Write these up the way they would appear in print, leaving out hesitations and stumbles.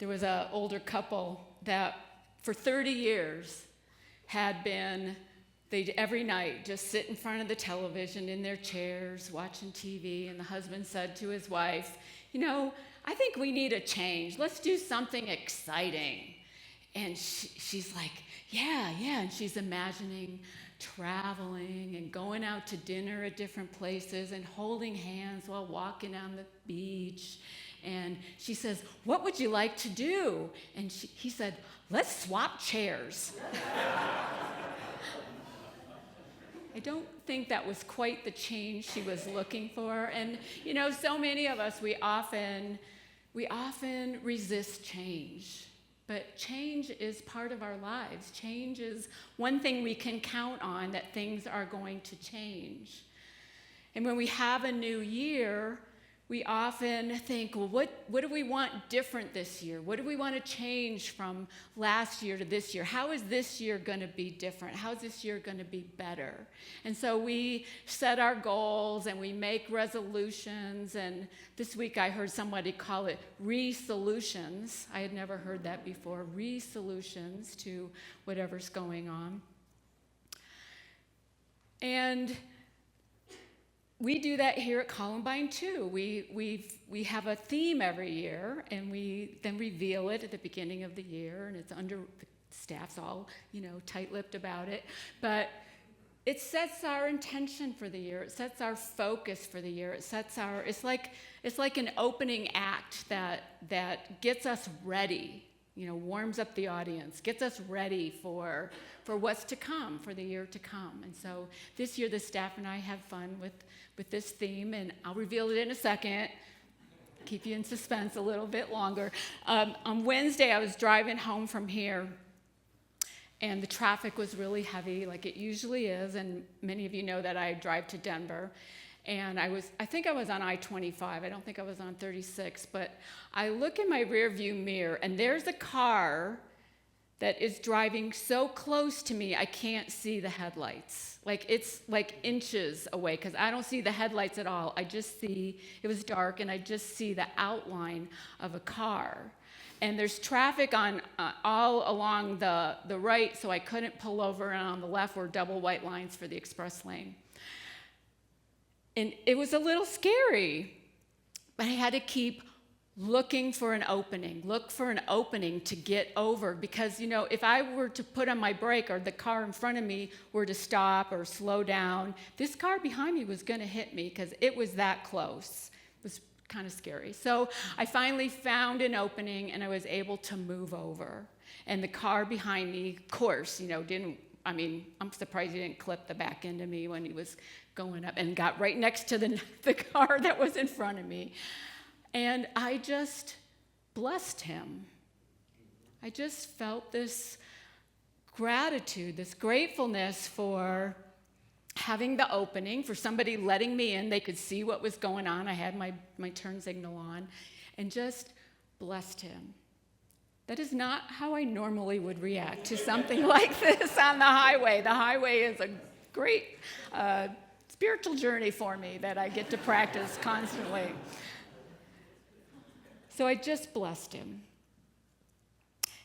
there was an older couple that for 30 years had been, they'd every night just sit in front of the television in their chairs watching TV, and the husband said to his wife, I think we need a change. Let's do something exciting. And she's like, yeah, and she's imagining traveling and going out to dinner at different places and holding hands while walking on the beach. And she says, what would you like to do? And he said, let's swap chairs. I don't think that was quite the change she was looking for. And, so many of us, we often resist change. But change is part of our lives. Change is one thing we can count on, that things are going to change. And when we have a new year, we often think, well, what do we want different this year? What do we want to change from last year to this year? How is this year going to be different? How is this year going to be better? And so we set our goals and we make resolutions. And this week I heard somebody call it re-solutions. I had never heard that before, re-solutions to whatever's going on. And we do that here at Columbine too. We have a theme every year, and we then reveal it at the beginning of the year, and it's the staff's all, tight-lipped about it. But it sets our intention for the year. It sets our focus for the year. It's like an opening act that gets us ready. Warms up the audience, gets us ready for what's to come, for the year to come. And so this year, the staff and I have fun with this theme, and I'll reveal it in a second, keep you in suspense a little bit longer. On Wednesday, I was driving home from here, and the traffic was really heavy, like it usually is, and many of you know that I drive to Denver. And I think I was on I-25. I don't think I was on 36, but I look in my rearview mirror, and there's a car that is driving so close to me, I can't see the headlights. Like, it's like inches away, because I don't see the headlights at all. I just see, it was dark, and I just see the outline of a car. And there's traffic on all along the right, so I couldn't pull over, and on the left were double white lines for the express lane. And it was a little scary, but I had to keep looking for an opening, to get over, because, if I were to put on my brake or the car in front of me were to stop or slow down, this car behind me was going to hit me because it was that close. It was kind of scary. So I finally found an opening, and I was able to move over. And the car behind me, of course, I'm surprised he didn't clip the back end of me when he was going up, and got right next to the car that was in front of me. And I just blessed him. I just felt this gratitude, this gratefulness for having the opening, for somebody letting me in. They could see what was going on. I had my turn signal on, and just blessed him. That is not how I normally would react to something like this on the highway. The highway is a great spiritual journey for me that I get to practice constantly. So I just blessed him.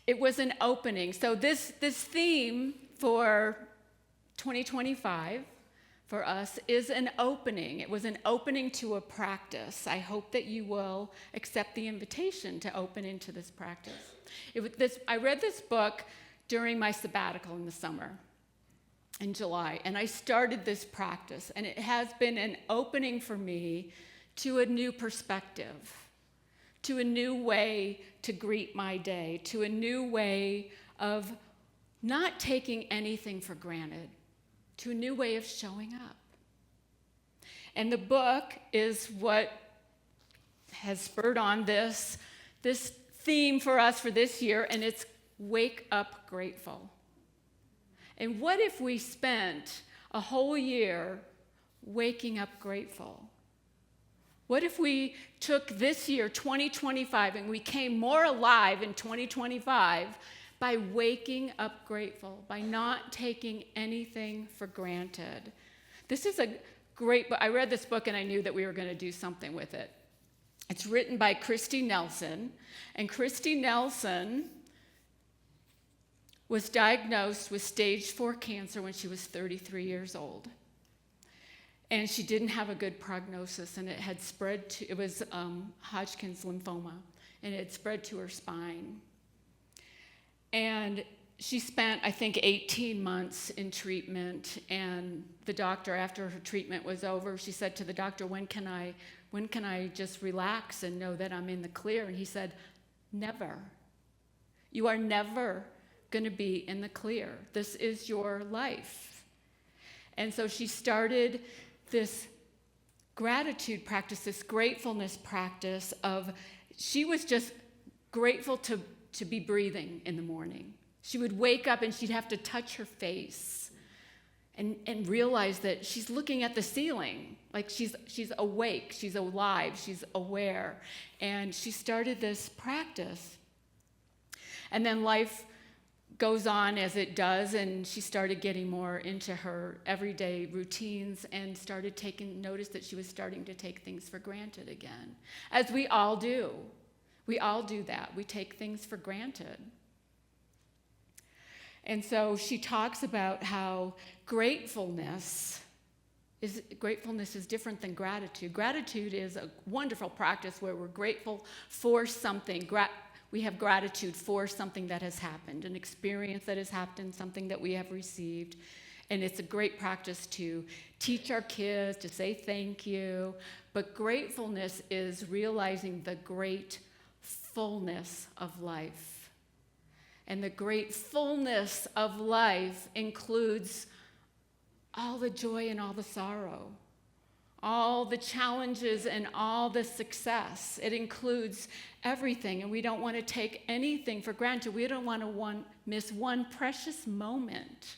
It was an opening. So this theme for 2025 for us is an opening. It was an opening to a practice. I hope that you will accept the invitation to open into this practice. I read this book during my sabbatical in the summer, in July, and I started this practice, and it has been an opening for me to a new perspective, to a new way to greet my day, to a new way of not taking anything for granted, to a new way of showing up. And the book is what has spurred on this theme for us for this year, and it's Wake Up Grateful. And what if we spent a whole year waking up grateful? What if we took this year, 2025, and we came more alive in 2025 by waking up grateful, by not taking anything for granted? This is a great book. I read this book and I knew that we were going to do something with it. It's written by Christy Nelson, and Christy Nelson was diagnosed with stage 4 cancer when she was 33 years old. And she didn't have a good prognosis, and it had spread to, it was Hodgkin's lymphoma, and it had spread to her spine. And she spent, I think, 18 months in treatment, and the doctor, after her treatment was over, she said to the doctor, when can I just relax and know that I'm in the clear? And he said, never. You are never going to be in the clear. This is your life. And so she started this gratitude practice, this gratefulness practice of, she was just grateful to be breathing in the morning. She would wake up and she'd have to touch her face and realize that she's looking at the ceiling, like she's awake, she's alive, she's aware. And she started this practice. And then life goes on as it does, and she started getting more into her everyday routines and started notice that she was starting to take things for granted again, as we all do. We all do that. We take things for granted. And so she talks about how gratefulness is different than gratitude. Gratitude is a wonderful practice where we're grateful for something. We have gratitude for something that has happened, an experience that has happened, something that we have received. And it's a great practice to teach our kids, to say thank you. But gratefulness is realizing the great fullness of life. And the great fullness of life includes all the joy and all the sorrow, all the challenges and all the success. It includes everything, and we don't want to take anything for granted. We don't want to miss one precious moment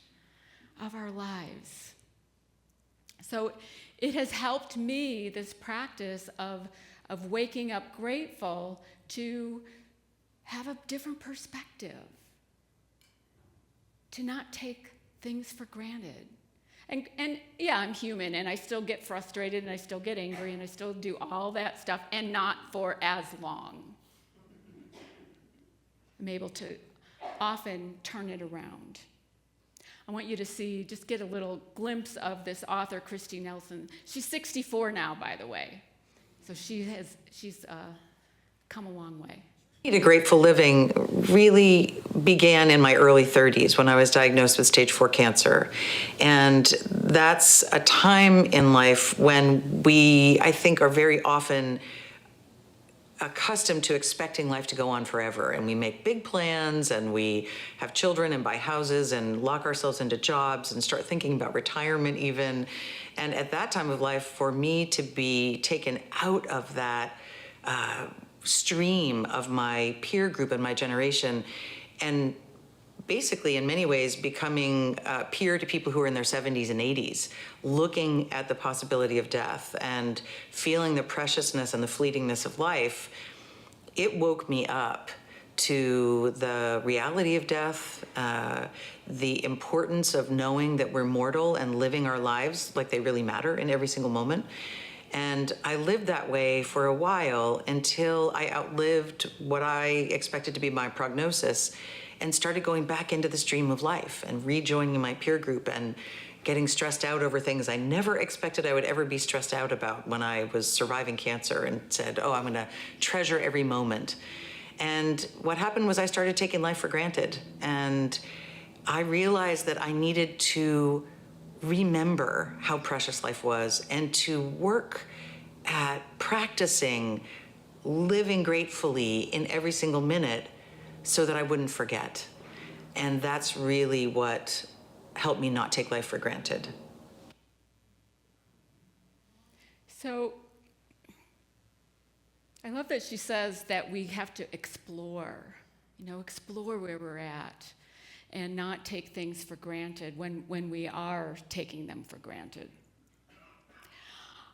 of our lives. So it has helped me, this practice of waking up grateful, to have a different perspective, to not take things for granted. And yeah, I'm human, and I still get frustrated, and I still get angry, and I still do all that stuff, and not for as long. I'm able to often turn it around. I want you to just get a little glimpse of this author, Christy Nelson. She's 64 now, by the way. So she's come a long way. To Grateful Living really began in my early 30s when I was diagnosed with stage 4 cancer. And that's a time in life when we, I think, are very often accustomed to expecting life to go on forever. And we make big plans, and we have children and buy houses and lock ourselves into jobs and start thinking about retirement even. And at that time of life, for me to be taken out of that stream of my peer group and my generation, and basically in many ways becoming peer to people who are in their 70s and 80s, looking at the possibility of death and feeling the preciousness and the fleetingness of life, it woke me up to the reality of death, the importance of knowing that we're mortal and living our lives like they really matter in every single moment. And I lived that way for a while until I outlived what I expected to be my prognosis and started going back into the stream of life and rejoining my peer group and getting stressed out over things I never expected I would ever be stressed out about when I was surviving cancer, and said, oh, I'm going to treasure every moment. And what happened was I started taking life for granted. And I realized that I needed to remember how precious life was and to work at practicing living gratefully in every single minute so that I wouldn't forget. And that's really what helped me not take life for granted. So I love that she says that we have to explore where we're at, and not take things for granted when we are taking them for granted.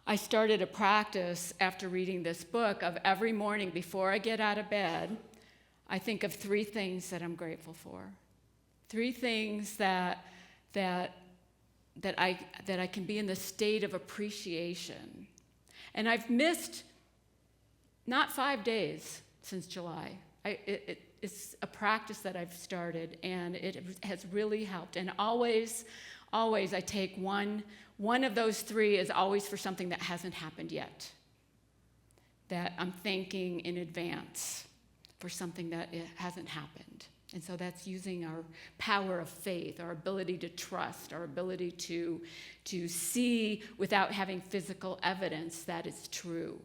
I started a practice after reading this book of every morning before I get out of bed, I think of 3 things that I'm grateful for. 3 things that I can be in the state of appreciation. And I've missed not 5 days since July. It's a practice that I've started, and it has really helped. And always I take one of those 3 is always for something that hasn't happened yet, that I'm thinking in advance for something that it hasn't happened. And so that's using our power of faith, our ability to trust, our ability to see without having physical evidence that it's true.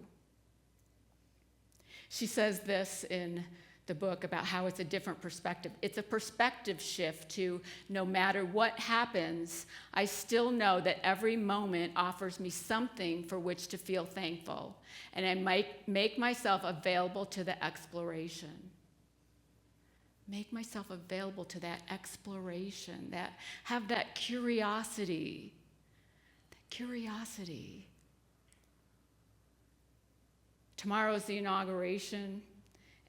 She says this in the book about how it's a different perspective. It's a perspective shift to no matter what happens, I still know that every moment offers me something for which to feel thankful, and I might make myself available to the exploration. Make myself available to that exploration, that have that curiosity. That curiosity. Tomorrow's the inauguration,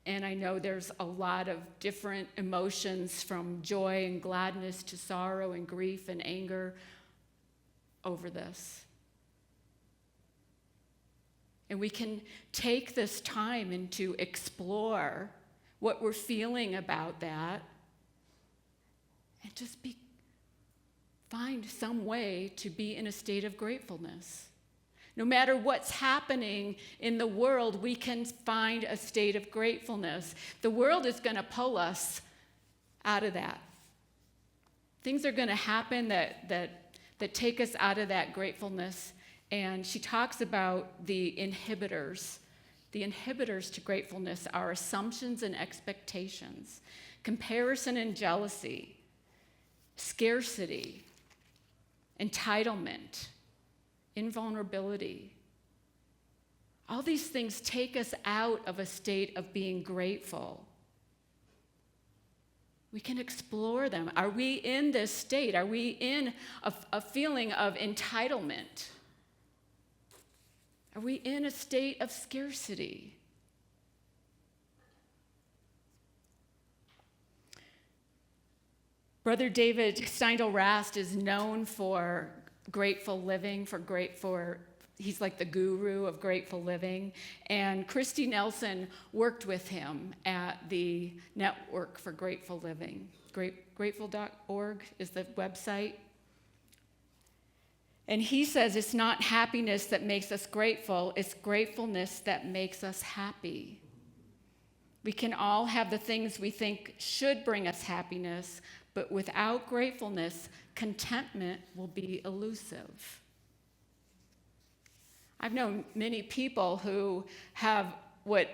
and I know there's a lot of different emotions from joy and gladness to sorrow and grief and anger over this. And we can take this time and to explore what we're feeling about that, and just find some way to be in a state of gratefulness. No matter what's happening in the world, we can find a state of gratefulness. The world is going to pull us out of that. Things are going to happen that take us out of that gratefulness. And she talks about the inhibitors. The inhibitors to gratefulness are assumptions and expectations, comparison and jealousy, scarcity, entitlement, invulnerability. All these things take us out of a state of being grateful. We can explore them. Are we in this state? Are we in a feeling of entitlement? Are we in a state of scarcity? Brother David Steindl-Rast is known for grateful living, he's like the guru of grateful living. And Christy Nelson worked with him at the Network for Grateful Living. Grateful.org is the website. And he says it's not happiness that makes us grateful, it's gratefulness that makes us happy. We can all have the things we think should bring us happiness, but without gratefulness, contentment will be elusive. I've known many people who have what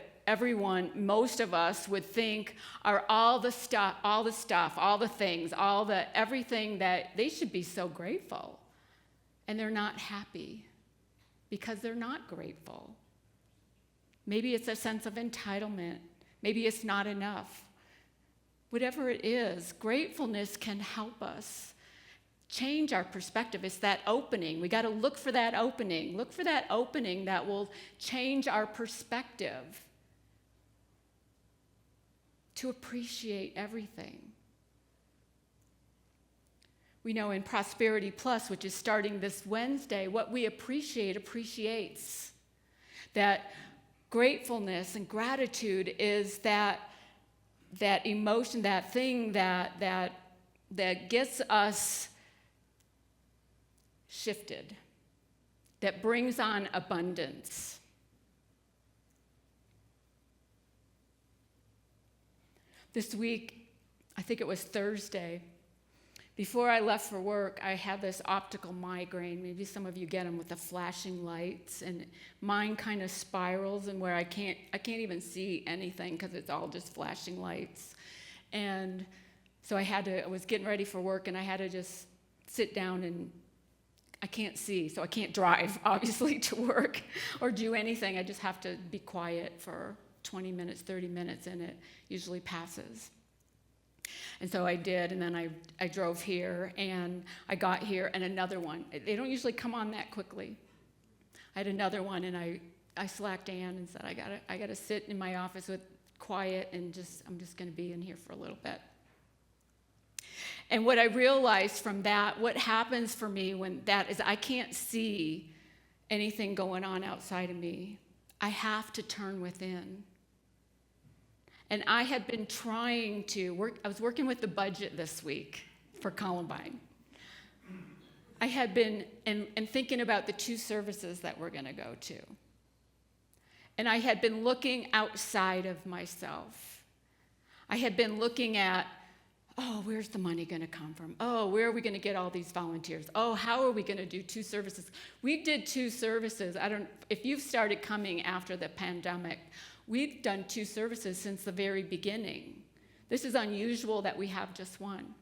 most of us would think are all the stuff, all the things, everything that they should be so grateful. And they're not happy because they're not grateful. Maybe it's a sense of entitlement. Maybe it's not enough. Whatever it is, gratefulness can help us change our perspective. It's that opening. We got to look for that opening. Look for that opening that will change our perspective to appreciate everything. We know in Prosperity Plus, which is starting this Wednesday, what we appreciate appreciates. That gratefulness and gratitude is that emotion, that thing that gets us shifted, that brings on abundance. This week, I think it was Thursday, before I left for work, I had this optical migraine. Maybe some of you get them with the flashing lights, and mine kind of spirals, and where I can't even see anything because it's all just flashing lights. And so I was getting ready for work, and I had to just sit down, and I can't see, so I can't drive, obviously, to work or do anything. I just have to be quiet for 20 minutes, 30 minutes, and it usually passes. And so I did, and then I drove here, and I got here, and another one. They don't usually come on that quickly. I had another one, and I slacked Ann and said, I gotta sit in my office with quiet, and I'm just gonna be in here for a little bit. And what I realized from that, what happens for me when that is, I can't see anything going on outside of me. I have to turn within. And I had been trying to work, I was working with the budget this week for Columbine. I had been and thinking about the 2 services that we're going to go to. And I had been looking outside of myself. I had been looking at, oh, where's the money going to come from? Oh, where are we going to get all these volunteers? Oh, how are we going to do 2 services? We did 2 services. If you've started coming after the pandemic, we've done 2 services since the very beginning. This is unusual that we have just one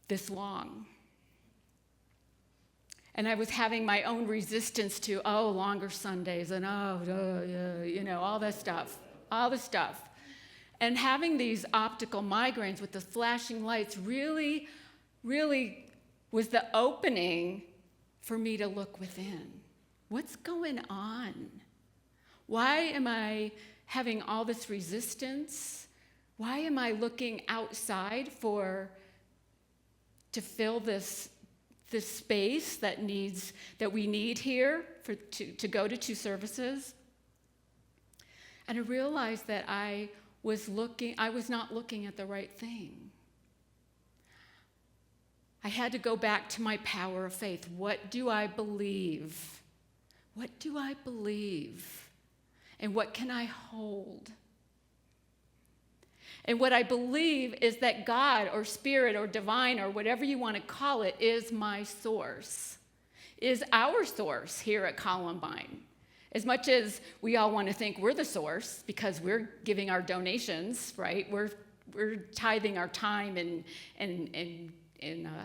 this long. And I was having my own resistance to, longer Sundays and all the stuff. And having these optical migraines with the flashing lights really, really was the opening for me to look within. What's going on? Why am I having all this resistance? Why am I looking outside to fill this space that we need here to go to 2 services? And I realized that I was not looking at the right thing. I had to go back to my power of faith. What do I believe? What do I believe? And what can I hold? And what I believe is that God or spirit or divine or whatever you want to call it is my source, is our source here at Columbine. As much as we all want to think we're the source because we're giving our donations, right? We're tithing our time and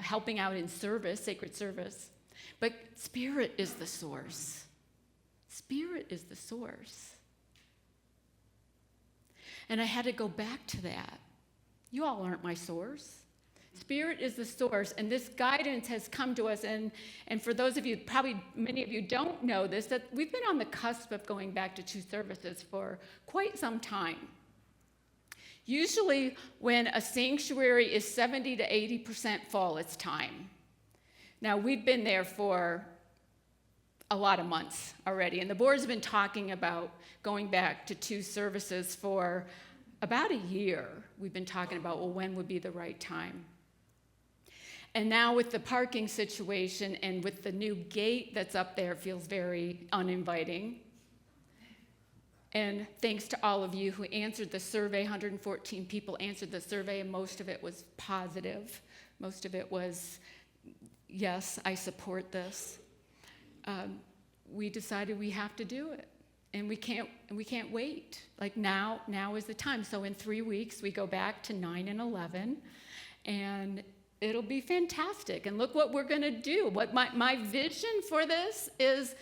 helping out in service, sacred service. But Spirit is the source. Spirit is the source. And I had to go back to that. You all aren't my source. Spirit is the source, and this guidance has come to us. And for those of you, probably many of you don't know this, that we've been on the cusp of going back to 2 services for quite some time. Usually when a sanctuary is 70 to 80% full, it's time. Now, we've been there for a lot of months already, and the board's been talking about going back to 2 services for about a year. We've been talking about, when would be the right time? And now with the parking situation and with the new gate that's up there, it feels very uninviting. And thanks to all of you who answered the survey, 114 people answered the survey, and most of it was positive. Most of it was, yes, I support this. We decided we have to do it, and we can't wait. Like now is the time. So in 3 weeks, we go back to 9 and 11, and it'll be fantastic. And look what we're going to do. What my vision for this is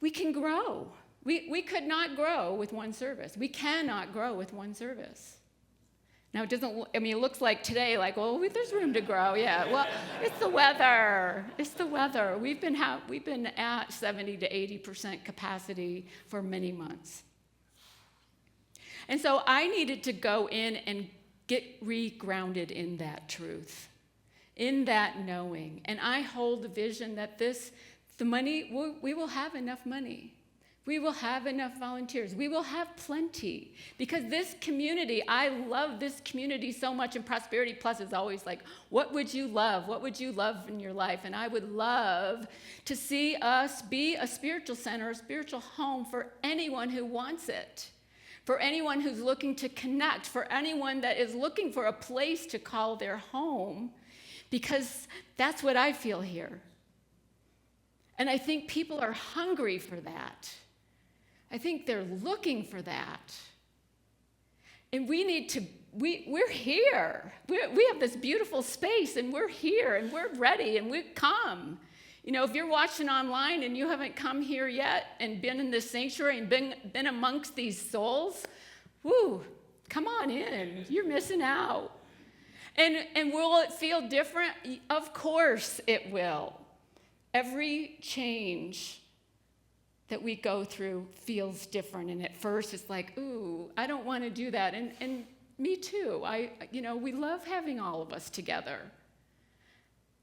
we can grow. We could not grow with 1 service. We cannot grow with 1 service. Now, it looks like today, there's room to grow. Yeah, well, it's the weather. It's the weather. We've been at 70 to 80% capacity for many months. And so I needed to go in and get re-grounded in that truth, in that knowing. And I hold the vision that the money, we will have enough money. We will have enough volunteers. We will have plenty. Because this community, I love this community so much, and Prosperity Plus is always like, what would you love? What would you love in your life? And I would love to see us be a spiritual center, a spiritual home for anyone who wants it, for anyone who's looking to connect, for anyone that is looking for a place to call their home, because that's what I feel here. And I think people are hungry for that. I think they're looking for that. And we're here. We have this beautiful space, and we're here, and we're ready, and we've come. If you're watching online and you haven't come here yet and been in this sanctuary and been amongst these souls, come on in. You're missing out. And will it feel different? Of course it will. Every change that we go through feels different, and at first it's like, I don't want to do that, and me too. We love having all of us together,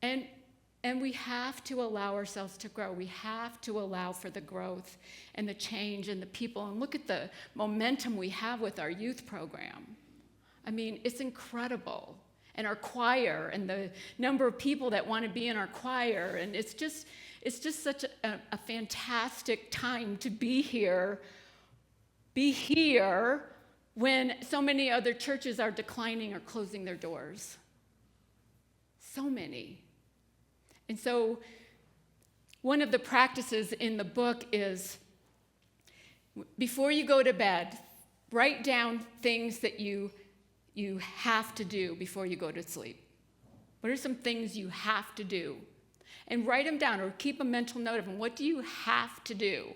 and And we have to allow ourselves to grow. We have to allow for the growth and the change and the people. And look at the momentum we have with our youth program. I mean, it's incredible. And our choir and the number of people that want to be in our choir. And it's just such a fantastic time to be here when so many other churches are declining or closing their doors. So many. And so one of the practices in the book is, before you go to bed, write down things that you have to do before you go to sleep. What are some things you have to do? And write them down or keep a mental note of them. What do you have to do?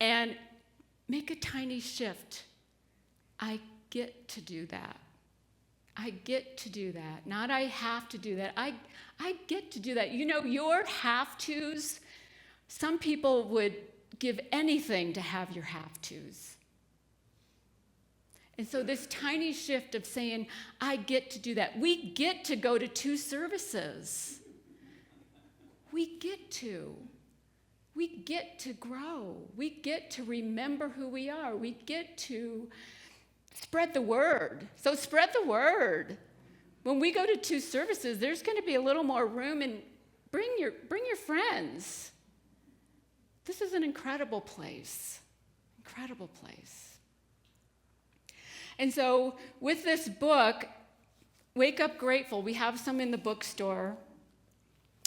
And make a tiny shift. I get to do that. I get to do that. Not I have to do that. I get to do that. You know, your have-tos, some people would give anything to have your have-tos. And so this tiny shift of saying, I get to do that. We get to go to 2 services. We get to. We get to grow. We get to remember who we are. We get to spread the word. So spread the word. When we go to 2 services, there's going to be a little more room, and bring your friends. This is an incredible place. Incredible place. And so with this book, Wake Up Grateful, we have some in the bookstore.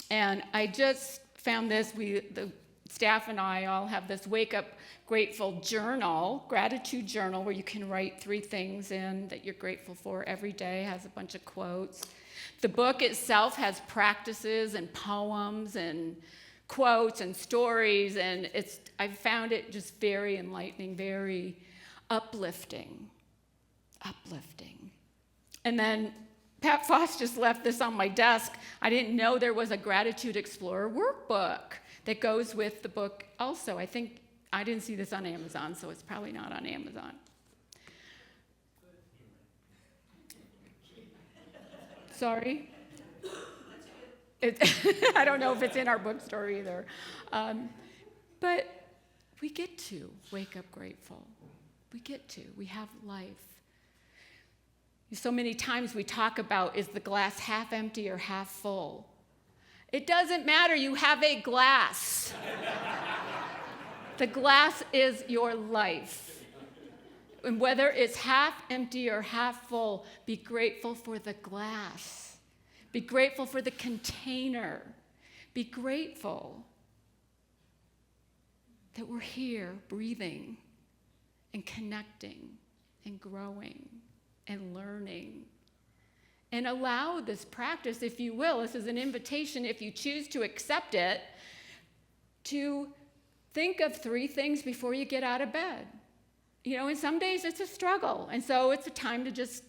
And I just found this. The staff and I all have this Wake Up Grateful journal, gratitude journal, where you can write 3 things in that you're grateful for every day. It has a bunch of quotes. The book itself has practices and poems and quotes and stories, and I found it just very enlightening, very uplifting. And then Pat Foss just left this on my desk. I didn't know there was a Gratitude Explorer workbook that goes with the book also. I didn't see this on Amazon, so it's probably not on Amazon. Sorry? I don't know if it's in our bookstore either. But we get to wake up grateful. We get to. We have life. So many times we talk about, is the glass half empty or half full? It doesn't matter. You have a glass. The glass is your life. And whether it's half empty or half full, be grateful for the glass. Be grateful for the container. Be grateful that we're here breathing and connecting and growing and learning. And allow this practice, if you will, this is an invitation, if you choose to accept it, to think of 3 things before you get out of bed. You know, and some days it's a struggle. And so it's a time to just,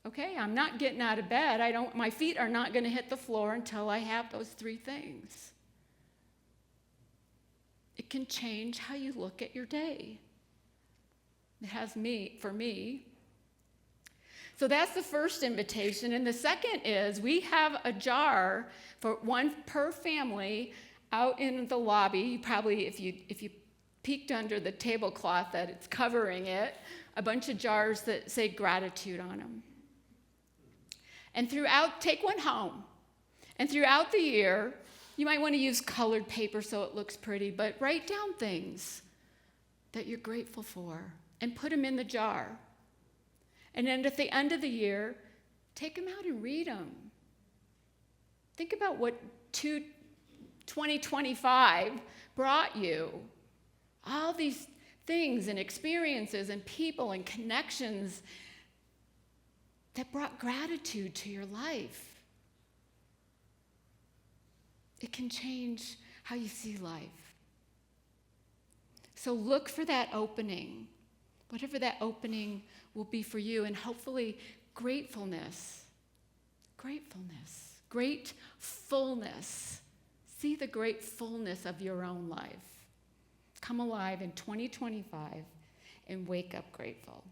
okay, I'm not getting out of bed. My feet are not going to hit the floor until I have those 3 things. It can change how you look at your day. It has for me. So that's the first invitation. And the second is we have a jar for 1 per family out in the lobby. You probably, if you peeked under the tablecloth that it's covering it, a bunch of jars that say gratitude on them. And take 1 home. And throughout the year, you might want to use colored paper so it looks pretty, but write down things that you're grateful for and put them in the jar. And then at the end of the year, take them out and read them. Think about what 2025 brought you. All these things and experiences and people and connections that brought gratitude to your life. It can change how you see life. So look for that opening, whatever that opening will be for you, and hopefully gratefulness, gratefulness. See the great fullness of your own life. Come alive in 2025 and wake up grateful.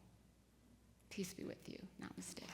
Peace be with you. Namaste.